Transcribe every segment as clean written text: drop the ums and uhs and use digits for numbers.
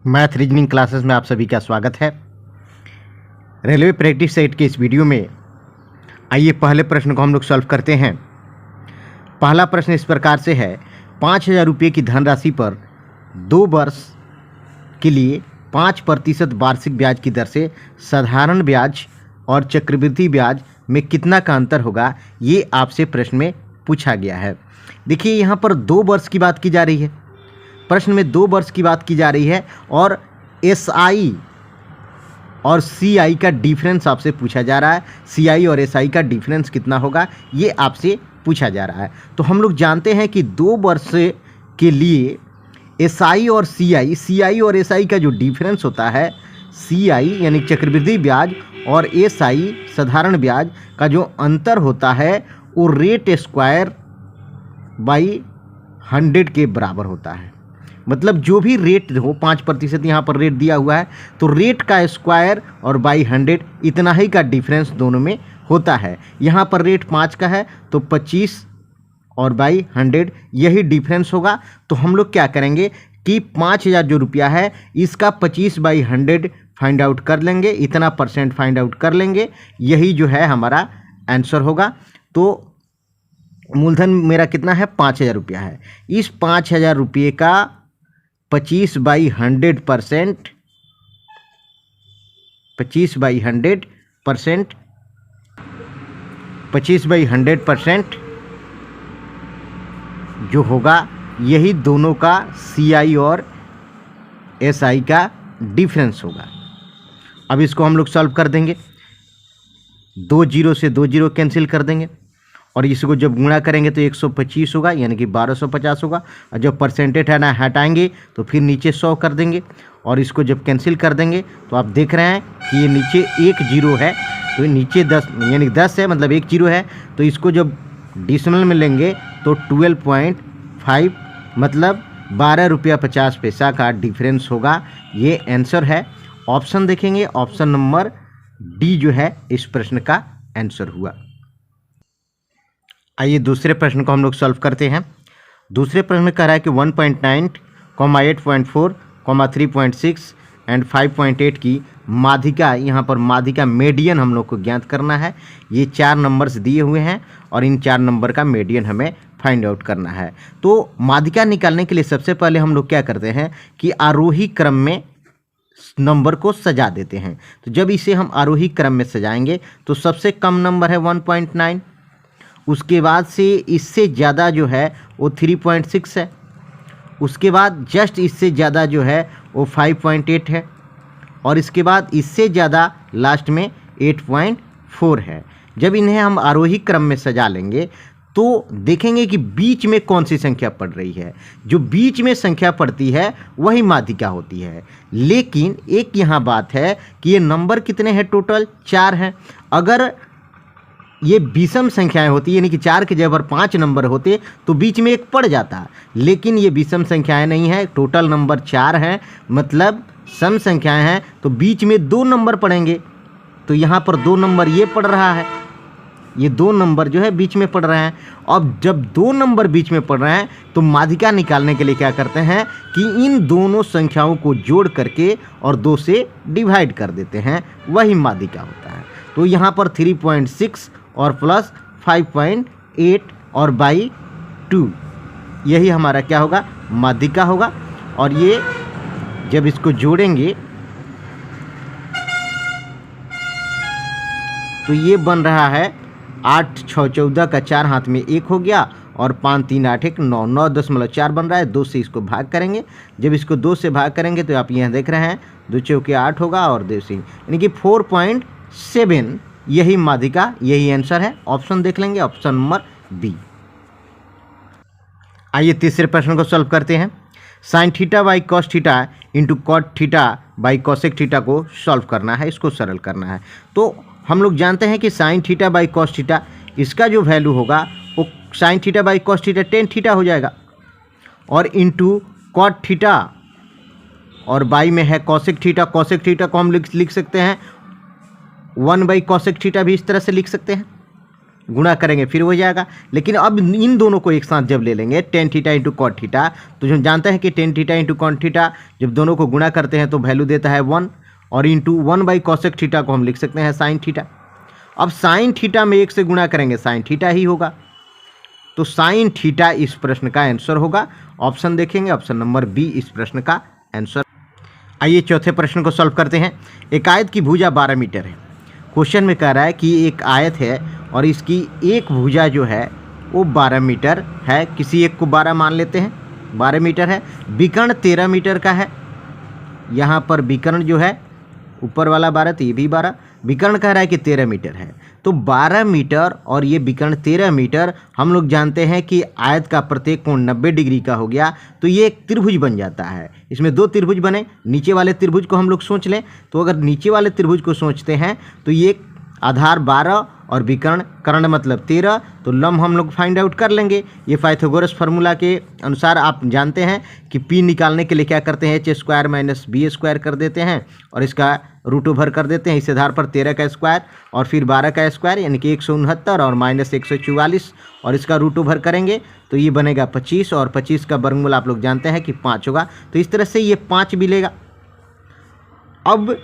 Math reasoning classes में आप सभी का स्वागत है। रेलवे प्रैक्टिस सेट के इस वीडियो में आइए पहले प्रश्न को हम लोग सॉल्व करते हैं। पहला प्रश्न इस प्रकार से है, 5,000 रुपये की धनराशि पर 2 वर्ष के लिए 5% वार्षिक ब्याज की दर से साधारण ब्याज और चक्रवृद्धि ब्याज में कितना का अंतर होगा, ये आपसे प्रश्न में पूछा गया है। देखिए यहाँ पर 2 वर्ष की बात की जा रही है, प्रश्न में 2 वर्ष की बात की जा रही है और SI और CI का डिफरेंस आपसे पूछा जा रहा है। CI और SI का डिफरेंस कितना होगा ये आपसे पूछा जा रहा है। तो हम लोग जानते हैं कि 2 वर्ष के लिए SI और CI और SI का जो डिफरेंस होता है, CI यानी चक्रवृद्धि ब्याज और SI साधारण ब्याज का जो अंतर होता है वो रेट स्क्वायर बाई 100 के बराबर होता है। मतलब जो भी रेट हो, 5% यहाँ पर रेट दिया हुआ है, तो रेट का स्क्वायर और बाई 100 इतना ही का डिफरेंस दोनों में होता है। यहाँ पर रेट 5 का है तो 25 और बाई 100 यही डिफरेंस होगा। तो हम लोग क्या करेंगे कि 5,000 जो रुपया है इसका 25/100 फाइंड आउट कर लेंगे, इतना परसेंट फाइंड आउट कर लेंगे, यही जो है हमारा आंसर होगा। तो मूलधन मेरा कितना है, 5,000 रुपया है। इस 5,000 रुपये का 25/100 परसेंट 25/100% जो होगा यही दोनों का CI और SI का डिफरेंस होगा। अब इसको हम लोग सॉल्व कर देंगे। 2 0 से 2 0 कैंसिल कर देंगे और इसको जब गुणा करेंगे तो 125 होगा, यानी कि 1250 होगा। और जब परसेंटेज है ना हटाएंगे तो फिर नीचे 100 कर देंगे और इसको जब कैंसिल कर देंगे तो आप देख रहे हैं कि ये नीचे 1 0 है, तो ये नीचे 10 यानी 10 है, मतलब 1 0 है। तो इसको जब डिसमल में लेंगे तो 12.5 मतलब 12 रुपया 50 पैसा का डिफरेंस होगा। ये आंसर है। ऑप्शन देखेंगे, ऑप्शन नंबर डी जो है इस प्रश्न का आंसर हुआ। आइए दूसरे प्रश्न को हम लोग सॉल्व करते हैं। दूसरे प्रश्न में कह रहा है कि 1.9, 8.4, 3.6 एंड 5.8 की माध्यिका, यहाँ पर माध्यिका मीडियन हम लोग को ज्ञात करना है। ये 4 नंबर्स दिए हुए हैं और इन 4 नंबर का मीडियन हमें फाइंड आउट करना है। तो माध्यिका निकालने के लिए सबसे पहले हम लोग क्या करते हैं कि आरोही क्रम में नंबर को सजा देते हैं। तो जब इसे हम आरोही क्रम में सजाएंगे तो सबसे कम नंबर है 1.9, उसके बाद से इससे ज़्यादा जो है वो 3.6 है, उसके बाद जस्ट इससे ज़्यादा जो है वो 5.8 है और इसके बाद इससे ज़्यादा लास्ट में 8.4 है। जब इन्हें हम आरोही क्रम में सजा लेंगे तो देखेंगे कि बीच में कौन सी संख्या पड़ रही है। जो बीच में संख्या पड़ती है वही माध्यिका होती है। लेकिन एक यहाँ बात है कि ये नंबर कितने हैं, टोटल 4 हैं। अगर ये विषम संख्याएं होती यानी कि 4 के जगह पर 5 नंबर होते तो बीच में एक पड़ जाता, लेकिन ये विषम संख्याएं नहीं है, टोटल नंबर 4 हैं, मतलब सम संख्याएं हैं, तो बीच में 2 नंबर पड़ेंगे। तो यहाँ पर 2 नंबर ये पड़ रहा है, ये 2 नंबर जो है बीच में पड़ रहे हैं। अब जब 2 नंबर बीच में पड़ रहे हैं तो माध्यिका निकालने के लिए क्या करते हैं कि इन दोनों संख्याओं को जोड़ करके और 2 से डिवाइड कर देते हैं, वही माध्यिका होता है। तो यहाँ पर 3.6 और प्लस 5.8 और बाई 2 यही हमारा क्या होगा, माध्यिका होगा। और ये जब इसको जोड़ेंगे तो ये बन रहा है 8 6 14 का 4 हाथ में 1 हो गया और 5 3 8 1 9 9.4 बन रहा है। 2 से इसको भाग करेंगे, जब इसको 2 से भाग करेंगे तो आप यहाँ देख रहे हैं 2 चौके 8 होगा और 2 से यानी कि 4.7 यही माध्यिका, यही आंसर है। ऑप्शन देख लेंगे, ऑप्शन नंबर बी। आइए तीसरे प्रश्न को सॉल्व करते हैं। Sine theta by cos theta into cot theta by cosec theta को सॉल्व करना है, इसको सरल करना है। तो हम लोग जानते हैं कि sign theta by cos theta, इसका जो वैल्यू होगा वो sign theta by cos theta tan theta हो जाएगा और इंटू कॉट थीटा और बाई में है कॉसेक थीटा। कॉसेक थीटा को हम लिख सकते हैं 1/cosec थीटा भी इस तरह से लिख सकते हैं। गुणा करेंगे फिर हो जाएगा। लेकिन अब इन दोनों को एक साथ जब ले लेंगे tan theta into cot theta, तो जो जानते हैं कि tan theta into cot theta जब दोनों को गुणा करते हैं तो वैल्यू देता है 1, और इंटू 1 कॉसेक थीटा को हम लिख सकते हैं साइन थीटा। अब साइन थीटा में 1 से गुणा करेंगे साइन थीटा ही होगा, तो साइन थीटा इस प्रश्न का आंसर होगा। ऑप्शन देखेंगे, ऑप्शन नंबर बी इस प्रश्न का आंसर। आइए चौथे प्रश्न को सॉल्व करते हैं। एक आयत की भुजा 12 मीटर है। क्वेश्चन में कह रहा है कि एक आयत है और इसकी एक भुजा जो है वो 12 मीटर है। किसी एक को 12 मान लेते हैं, 12 मीटर है। विकर्ण 13 मीटर का है। यहाँ पर विकर्ण जो है ऊपर वाला 12 तो ये भी 12, विकर्ण कह रहा है कि 13 मीटर है। तो 12 मीटर और ये विकर्ण 13 मीटर, हम लोग जानते हैं कि आयत का प्रत्येक कोण 90 डिग्री का हो गया, तो ये एक त्रिभुज बन जाता है। इसमें 2 त्रिभुज बने। नीचे वाले त्रिभुज को हम लोग सोच लें, तो अगर नीचे वाले त्रिभुज को सोचते हैं तो ये आधार 12 और विकर्ण कर्ण मतलब 13, तो लंब हम लोग फाइंड आउट कर लेंगे। ये पाइथागोरस फार्मूला के अनुसार आप जानते हैं कि पी निकालने के लिए क्या करते हैं, H square minus B square कर देते हैं और इसका रूट ओवर कर देते हैं। इस आधार पर 13 का स्क्वायर और फिर 12 का स्क्वायर यानी कि 169 और माइनस 144 और इसका रूट ओवर करेंगे तो ये बनेगा 25 और 25 का वर्गमूल आप लोग जानते हैं कि 5 होगा। तो इस तरह से ये 5 मिलेगा। अब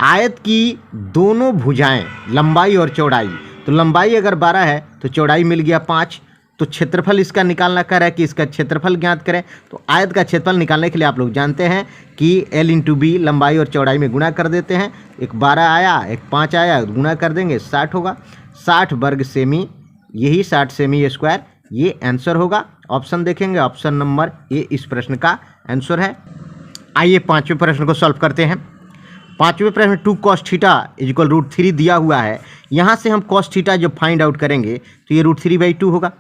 आयत की दोनों भुजाएं लंबाई और चौड़ाई, तो लंबाई अगर 12 है तो चौड़ाई मिल गया 5, तो क्षेत्रफल इसका निकालना कर रहा है कि इसका क्षेत्रफल ज्ञात करें। तो आयत का क्षेत्रफल निकालने के लिए आप लोग जानते हैं कि L इंटू बी लंबाई और चौड़ाई में गुणा कर देते हैं। एक 12 आया, एक 5 आया, गुणा कर देंगे 60 होगा। 60 वर्ग सेमी, यही 60 सेमी स्क्वायर, ये आंसर होगा। ऑप्शन देखेंगे, ऑप्शन नंबर ए इस प्रश्न का आंसर है। आइए पाँचवें प्रश्न को सॉल्व करते हैं। पाँचवें प्रश्न में 2 cos थीटा इक्वल √3 दिया हुआ है। यहाँ से हम cos थीटा जब फाइंड आउट करेंगे तो ये √3/2 होगा।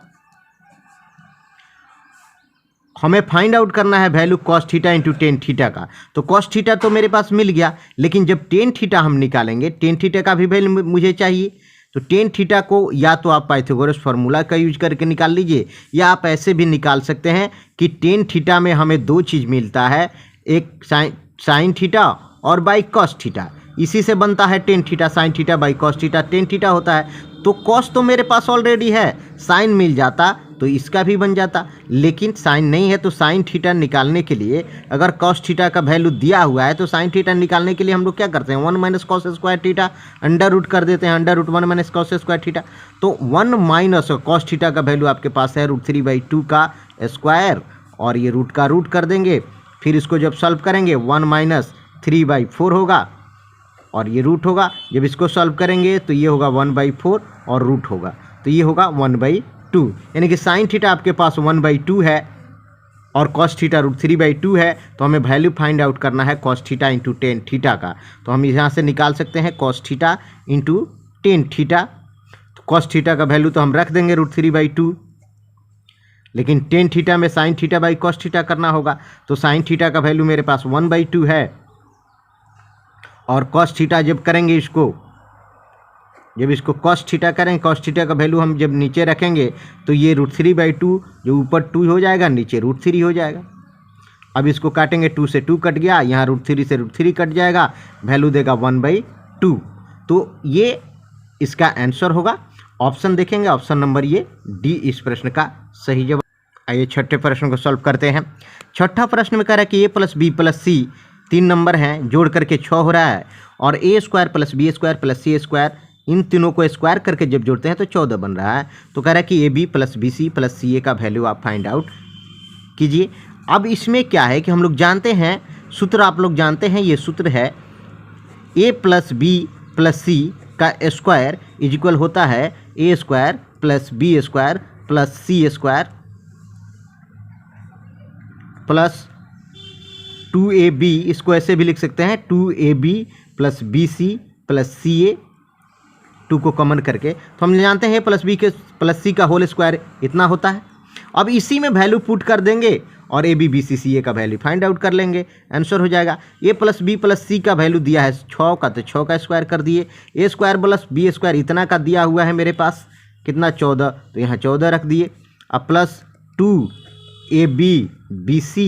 हमें फाइंड आउट करना है value cos theta into tan theta का। तो cos थीटा तो मेरे पास मिल गया, लेकिन जब टेन थीटा हम निकालेंगे, टेन थीटा का भी वैल्यू मुझे चाहिए। तो टेन थीटा को या तो आप पाइथागोरस फार्मूला का यूज करके निकाल लीजिए, या आप ऐसे भी निकाल सकते हैं कि टेन थीटा में हमें 2 चीज़ मिलता है, एक साइन थीटा और बाई कॉस थीटा। इसी से बनता है tan theta, sign theta by cos theta tan theta होता है। तो कॉस तो मेरे पास ऑलरेडी है, साइन मिल जाता तो इसका भी बन जाता, लेकिन साइन नहीं है। तो साइन थीटा निकालने के लिए अगर कॉस थीटा का वैल्यू दिया हुआ है तो साइन थीटा निकालने के लिए हम लोग क्या करते हैं, 1 minus cos square theta under root कर देते हैं, under root 1 minus cos square theta. तो 1 माइनस कॉस थीटा का वैल्यू आपके पास है √3/2 का स्क्वायर, और ये रूट का रूट कर देंगे। फिर इसको जब सॉल्व करेंगे 1 माइनस 3/4 होगा और ये रूट होगा। जब इसको सॉल्व करेंगे तो ये होगा 1/4 और रूट होगा, तो ये होगा 1/2। यानी कि साइन थीटा आपके पास 1/2 है और कॉस थीटा √3/2 है। तो हमें वैल्यू फाइंड आउट करना है cos theta into tan theta का। तो हम यहाँ से निकाल सकते हैं cos theta into tan theta. तो कॉस थीटा का वैल्यू तो हम रख देंगे √3/2, लेकिन टेन थीटा में sign theta by cos theta करना होगा। तो साइन थीटा का वैल्यू मेरे पास 1/2 है, और कॉस थीटा जब करेंगे जब इसको कॉस थीटा करेंगे, कॉस थीटा का वैल्यू हम जब नीचे रखेंगे तो ये √3/2 जो ऊपर 2 हो जाएगा, नीचे √3 हो जाएगा। अब इसको काटेंगे, 2 से 2 कट गया, यहाँ √3 से √3 कट जाएगा, वैल्यू देगा 1/2। तो ये इसका आंसर होगा। ऑप्शन देखेंगे, ऑप्शन नंबर ये डी इस प्रश्न का सही जवाब। आइए छठे प्रश्न को सॉल्व करते हैं। छठा प्रश्न में कह रहा है कि a + b + c 3 नंबर हैं, जोड़ करके 6 हो रहा है, और a² + b² + c² इन तीनों को स्क्वायर करके जब जोड़ते हैं तो 14 बन रहा है। तो कह रहा है कि AB + BC + CA का वैल्यू आप फाइंड आउट कीजिए। अब इसमें क्या है कि हम लोग जानते हैं, सूत्र आप लोग जानते हैं, ये सूत्र है a + b + c का स्क्वायर इक्वल होता है a² + b² + c² plus 2AB, इसको ऐसे भी लिख सकते हैं 2AB + BC + CA, 2 को कॉमन करके। तो हम जानते हैं a + b + c का होल स्क्वायर इतना होता है। अब इसी में वैल्यू पुट कर देंगे और AB BC CA का वैल्यू फाइंड आउट कर लेंगे, आंसर हो जाएगा। a + b + c का वैल्यू दिया है 6 का, तो 6 का स्क्वायर कर दिए। a² + b² इतना का दिया हुआ है मेरे पास, कितना 14, तो यहाँ 14 रख दिए। अब प्लस 2AB BC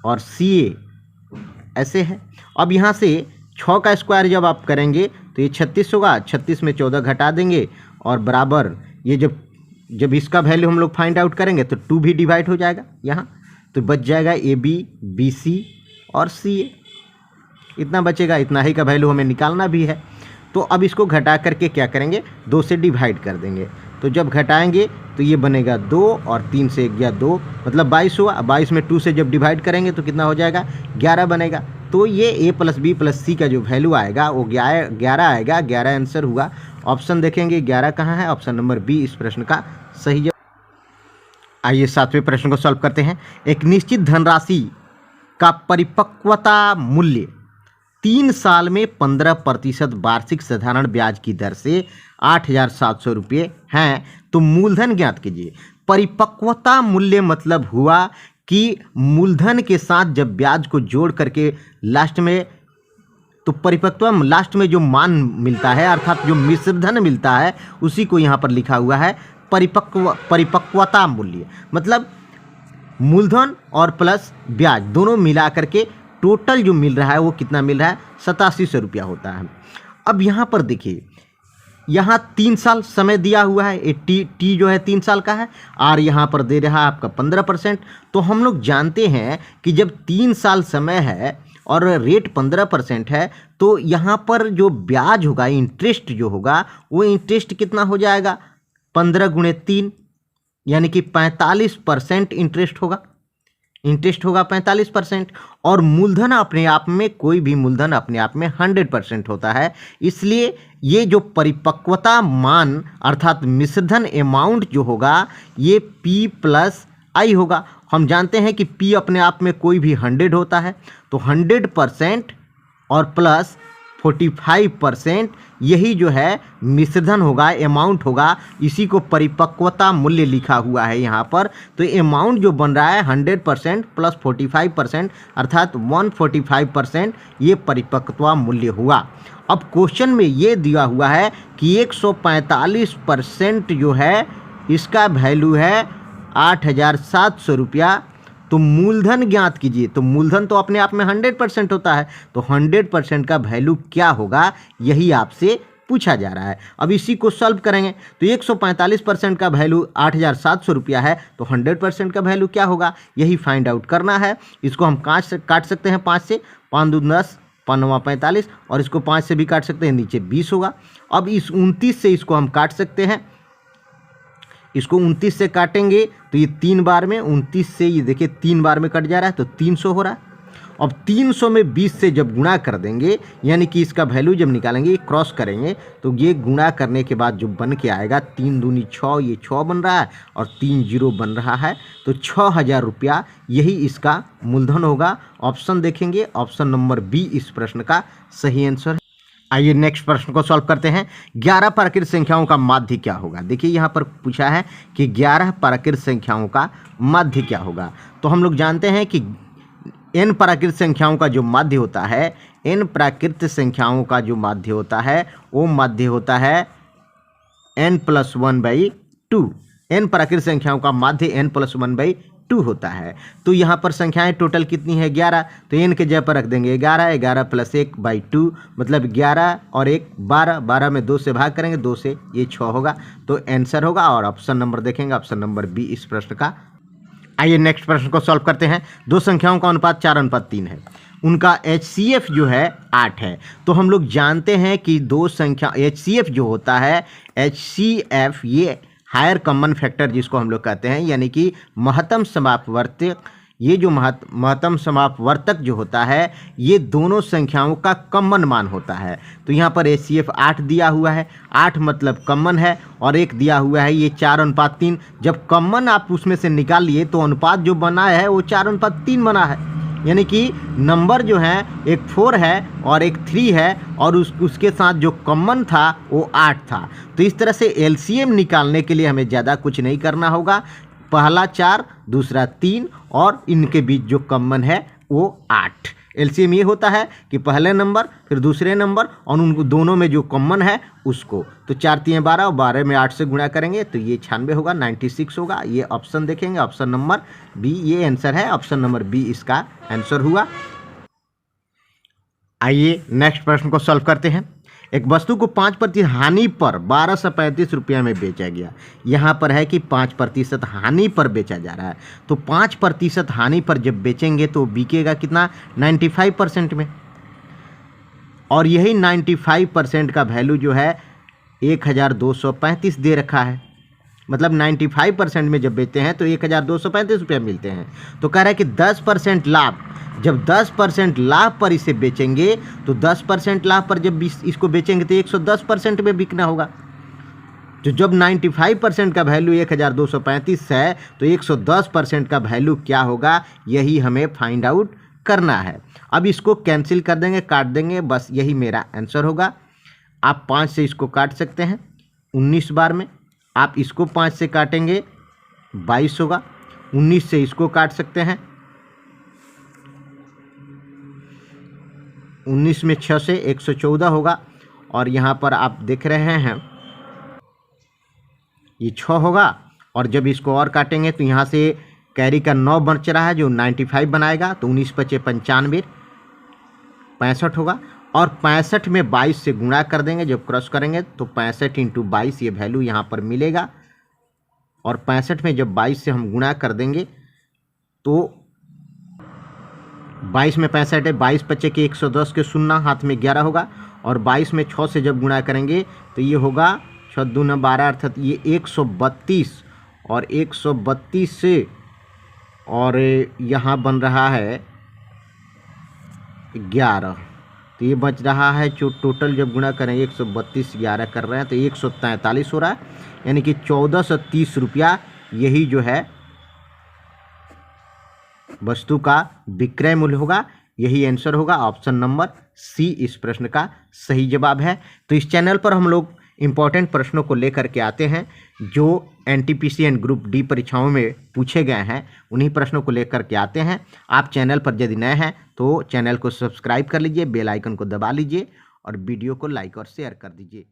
और CA ऐसे है। अब यहाँ से 6 का स्क्वायर जब आप करेंगे तो ये 36 होगा, 36 में 14 घटा देंगे और बराबर ये जब इसका वैल्यू हम लोग फाइंड आउट करेंगे तो 2 भी डिवाइड हो जाएगा यहाँ, तो बच जाएगा AB, BC और CA। इतना बचेगा, इतना ही का वैल्यू हमें निकालना भी है। तो अब इसको घटा करके क्या करेंगे, 2 से डिवाइड कर देंगे। तो जब घटाएंगे तो ये बनेगा 2 और 3 से 1 गया 2, मतलब 22 हुआ। 22 में 2 से जब डिवाइड करेंगे तो कितना हो जाएगा, 11 बनेगा। तो ये A + B + C का जो वैल्यू आएगा वो 11 आएगा। 11 आंसर हुआ। ऑप्शन देखेंगे 11 कहाँ है, ऑप्शन नंबर B इस प्रश्न का सही जवाब। आइए 7वें प्रश्न को सॉल्व करते हैं। एक निश्चित धनराशि का परिपक्वता मूल्य 3 साल में 15% वार्षिक साधारण ब्याज की दर से 8,700 रुपये हैं, तो मूलधन ज्ञात कीजिए। परिपक्वता मूल्य मतलब हुआ कि मूलधन के साथ जब ब्याज को जोड़ करके लास्ट में, तो परिपक्वता लास्ट में जो मान मिलता है अर्थात जो मिश्रधन मिलता है उसी को यहाँ पर लिखा हुआ है परिपक्वता मूल्य। मतलब मूलधन और प्लस ब्याज दोनों मिला करके टोटल जो मिल रहा है वो कितना मिल रहा है, 8700 रुपया होता है। अब यहाँ पर देखिए, यहाँ 3 साल समय दिया हुआ है, ये टी जो है 3 साल का है, और यहाँ पर दे रहा है आपका 15%। तो हम लोग जानते हैं कि जब 3 साल समय है और रेट 15% है, तो यहाँ पर जो ब्याज होगा, इंटरेस्ट जो होगा, वो इंटरेस्ट कितना हो जाएगा, 15 × 3 यानी कि 45% इंटरेस्ट होगा। 45%। और मूलधन अपने आप में, कोई भी मूलधन अपने आप में 100% होता है। इसलिए ये जो परिपक्वता मान अर्थात मिश्रधन अमाउंट जो होगा ये P + I होगा। हम जानते हैं कि P अपने आप में कोई भी 100 होता है, तो 100% और प्लस 45% यही जो है मिश्रधन होगा, अमाउंट होगा। इसी को परिपक्वता मूल्य लिखा हुआ है यहाँ पर। तो अमाउंट जो बन रहा है 100% + 45% अर्थात 145% ये परिपक्वता मूल्य हुआ। अब क्वेश्चन में ये दिया हुआ है कि 145% जो है इसका वैल्यू है 8,700 रुपया। तो मूलधन ज्ञात कीजिए। तो मूलधन तो अपने आप में 100% होता है, तो 100% का वैल्यू क्या होगा यही आपसे पूछा जा रहा है। अब इसी को सॉल्व करेंगे तो 145% का वैल्यू 8,700 रुपया है, तो 100% का वैल्यू क्या होगा यही फाइंड आउट करना है। इसको हम काट सकते हैं 5 से, 5 दूनी 10, 5 9 45, और इसको 5 से भी काट सकते हैं, नीचे 20 होगा। अब इस 29 से इसको हम काट सकते हैं, इसको 29 से काटेंगे तो ये 3 बार में, 29 से ये देखिए 3 बार में कट जा रहा है, तो 300 हो रहा है। अब 300 में 20 से जब गुणा कर देंगे, यानी कि इसका वैल्यू जब निकालेंगे, क्रॉस करेंगे, तो ये गुणा करने के बाद जो बन के आएगा 3 दूनी 6, ये 6 बन रहा है और 3 0 बन रहा है, तो 6,000 रुपया यही इसका मूलधन होगा। ऑप्शन देखेंगे, ऑप्शन नंबर B इस प्रश्न का सही आंसर है। आइए नेक्स्ट प्रश्न को सॉल्व करते हैं। 11 प्राकृत संख्याओं का माध्य क्या होगा। देखिए यहाँ पर पूछा है कि 11 प्राकृत संख्याओं का माध्य क्या होगा। तो हम लोग जानते हैं कि n प्राकृत संख्याओं का जो माध्य होता है, n प्राकृत संख्याओं का जो माध्य होता है वो माध्य होता है n + 1/2। n प्राकृत संख्याओं का माध्य n + 1/2 होता है। तो यहाँ पर संख्याएं टोटल कितनी है, 11, तो n के जगह पर रख देंगे 11, 11 + 1/2 मतलब 11 और 1 12, 12 में 2 से भाग करेंगे, 2 से ये 6 होगा, तो आंसर होगा। और ऑप्शन नंबर देखेंगे, ऑप्शन नंबर B इस प्रश्न का। आइए नेक्स्ट प्रश्न को सॉल्व करते हैं। 2 संख्याओं का अनुपात 4:3 है, उनका HCF जो है 8 है। तो हम लोग जानते हैं कि 2 संख्या HCF जो होता है, HCF ये हायर कॉमन फैक्टर जिसको हम लोग कहते हैं, यानी कि महत्तम समापवर्तक। ये जो महत्तम समापवर्तक जो होता है ये दोनों संख्याओं का कॉमन मान होता है। तो यहाँ पर HCF 8 दिया हुआ है, 8 मतलब कॉमन है, और 1 दिया हुआ है ये 4:3। जब कॉमन आप उसमें से निकाल लिए तो अनुपात जो बना है वो 4:3 बना है, यानी कि नंबर जो है एक 4 है और एक 3 है, और उसके साथ जो कॉमन था वो 8 था। तो इस तरह से LCM निकालने के लिए हमें ज़्यादा कुछ नहीं करना होगा। पहला 4, दूसरा 3 और इनके बीच जो कॉमन है वो 8। LCM ये होता है कि पहले नंबर फिर दूसरे नंबर और उनको दोनों में जो कॉमन है उसको। तो 4 3 12 और 12 में 8 से गुणा करेंगे तो ये 96 होगा, 96 होगा। ये ऑप्शन देखेंगे, ऑप्शन नंबर B ये आंसर है, ऑप्शन नंबर B इसका आंसर हुआ। आइए नेक्स्ट प्रश्न को सॉल्व करते हैं। एक वस्तु को 5% हानि पर 1235 रुपया में बेचा गया। यहाँ पर है कि 5% हानि पर बेचा जा रहा है, तो 5% हानि पर जब बेचेंगे तो बिकेगा कितना, 95% में। और यही 95% का वैल्यू जो है 1235 दे रखा है, मतलब 95% में जब बेचते हैं तो 1235 रुपया मिलते हैं। तो कह रहा है कि 10% लाभ, जब 10% लाभ पर इसे बेचेंगे तो 10% लाभ पर जब इसको बेचेंगे तो 110% में बिकना होगा। तो जब 95% का वैल्यू 1235 है तो 110% का वैल्यू क्या होगा, यही हमें फाइंड आउट करना है। अब इसको कैंसिल कर देंगे, काट देंगे, बस यही मेरा आंसर होगा। आप 5 से इसको काट सकते हैं 19 बार में, आप इसको 5 से काटेंगे 22 होगा, 19 से इसको काट सकते हैं, 19 में 6 से 114 होगा, और यहाँ पर आप देख रहे हैं ये 6 होगा, और जब इसको और काटेंगे तो यहाँ से कैरी का 9 बच रहा है जो 95 बनाएगा, तो 19 बचे 95, 65 होगा, और 65 में 22 से गुणा कर देंगे, जब क्रॉस करेंगे तो 65 × 22 ये वैल्यू यहाँ पर मिलेगा। और 65 में जब 22 से हम गुणा कर देंगे तो 22 में 65 है, 22 बचे के 110 के 0 हाथ में 11 होगा, और 22 में 6 से जब गुणा करेंगे तो ये होगा 6 दूना 12, अर्थात ये 132, और 132 से और यहाँ बन रहा है 11, तो ये बच रहा है जो टोटल जब गुणा करें 132 11 कर रहे हैं तो 143 हो रहा है, यानी कि 1430 रुपया यही जो है वस्तु का विक्रय मूल्य होगा। यही आंसर होगा, ऑप्शन नंबर सी इस प्रश्न का सही जवाब है। तो इस चैनल पर हम लोग इम्पॉर्टेंट प्रश्नों को लेकर के आते हैं जो एनटीपीसी एंड ग्रुप डी परीक्षाओं में पूछे गए हैं, उन्हीं प्रश्नों को लेकर के आते हैं। आप चैनल पर यदि नए हैं तो चैनल को सब्सक्राइब कर लीजिए, बेल आइकन को दबा लीजिए और वीडियो को लाइक और शेयर कर दीजिए।